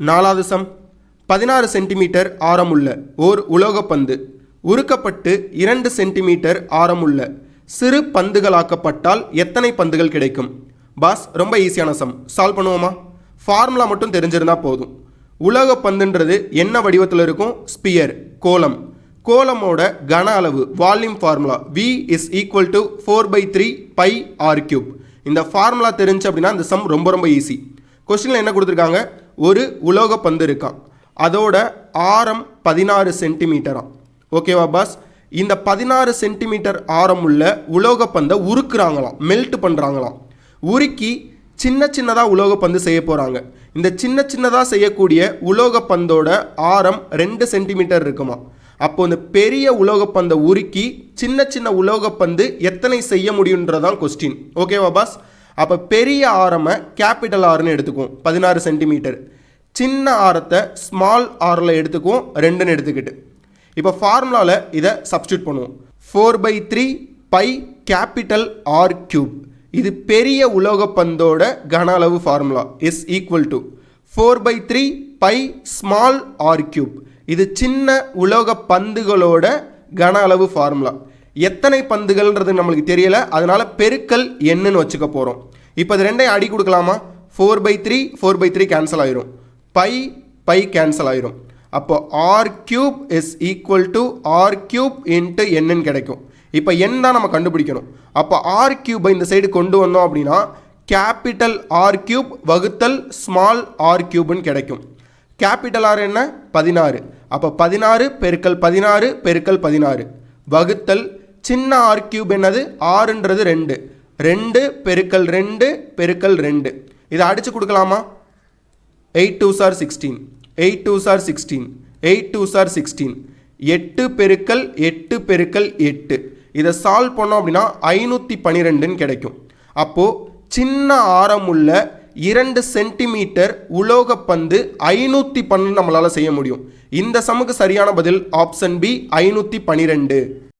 நாலாவது some 16 centimetre ஆரமுள்ள ஓர் உலோகப்பந்து உருக்கப்பட்டு 2 centimetre ஆரமுள்ள சிறு பந்துகளாக்கப்பட்டால் எத்தனை பந்துகள் கிடைக்கும்? பாஸ், ரொம்ப ஈஸியான சம். சால்வ் பண்ணுவோமா? ஃபார்முலா மட்டும் தெரிஞ்சிருந்தா போதும். உலோகப்பந்துன்றது என்ன வடிவத்தில் இருக்கும்? ஸ்பியர், கோளம். கோளமோட கன அளவு volume formula V is equal to 4/3 pi r3. இந்த ஃபார்முலா தெரிஞ்சு அப்படின்னா இந்த சம் ரொம்ப ரொம்ப ஈஸி. கொஸ்டினில் என்ன கொடுத்துருக்காங்க? ஒரு உலோக பந்து இருக்கான், அதோட ஆரம் 16 சென்டிமீட்டரா. ஓகேவா பாஸ்? இந்த 16 சென்டிமீட்டர் ஆரம் உள்ள உலோக பந்தை உருக்குறாங்களாம், மெல்ட் பண்ணுறாங்களாம். உருக்கி சின்ன சின்னதாக உலோக பந்து செய்ய போகிறாங்க. இந்த சின்ன சின்னதாக செய்யக்கூடிய உலோக பந்தோட ஆரம் 2 சென்டிமீட்டர் இருக்குமா. அப்போ இந்த பெரிய உலோகப்பந்தை உருக்கி சின்ன சின்ன உலோகப்பந்து எத்தனை செய்ய முடியுன்றதான் கொஸ்டின். ஓகேவா பாஸ்? அப்போ பெரிய ஆரமை கேபிட்டல் ஆர்னு எடுத்துக்குவோம் 16 சென்டிமீட்டர், சின்ன ஆரத்தை ஸ்மால் ஆரில் எடுத்துக்குவோம் 2ன்னு எடுத்துக்கிட்டு. இப்போ ஃபார்முலாவில் இதை சப்ஸ்டியூட் பண்ணுவோம். 4/3 பை கேபிட்டல் ஆர் கியூப். இது பெரிய உலோகப்பந்தோட கன அளவு formula is equal to 4/3 pi small r cube. இது சின்ன உலோக பந்துகளோட கன அளவு ஃபார்முலா. எத்தனை பந்துகள்ன்றது நம்மளுக்கு தெரியல, அதனால பெருக்கல் என்னன்னு வச்சுக்க போகிறோம். இப்போ இது ரெண்டையும் அடி கொடுக்கலாமா? 4/3 கேன்சல் ஆயிரும், பை கேன்சல் ஆயிரும். அப்போ r cube is equal to r cube into என்னன்னு கிடைக்கும். இப்போ என் தான் நம்ம கண்டுபிடிக்கணும். அப்போ ஆர் கியூபை இந்த சைடு கொண்டு வந்தோம் அப்படின்னா கேபிட்டல் ஆர் கியூப் வகுத்தல் ஸ்மால் ஆர் கியூப்னு கிடைக்கும். கேபிட்டல் ஆர் என்ன? 16. அப்போ 16 பெருக்கல் 16 பெருக்கல் 16 வகுத்தல் சின்ன ஆர் கியூப் என்னது? ஆறுன்றது 2, 2 பெருக்கல் 2 பெருக்கல் 2. இதை அடித்து கொடுக்கலாமா? 8 2s are 16, 8 2s are 16, 8 2s are 16, 8 பெருக்கல் 8 பெருக்கல் 8. இதை சால்வ் பண்ணோம் அப்படின்னா 512ன்னு கிடைக்கும். அப்போது சின்ன ஆரமுள்ள 2 சென்டிமீட்டர் உலோகப்பந்து 512 நம்மளால் செய்ய முடியும். இந்த சமுக்கு சரியான பதில் ஆப்ஷன் பி 512.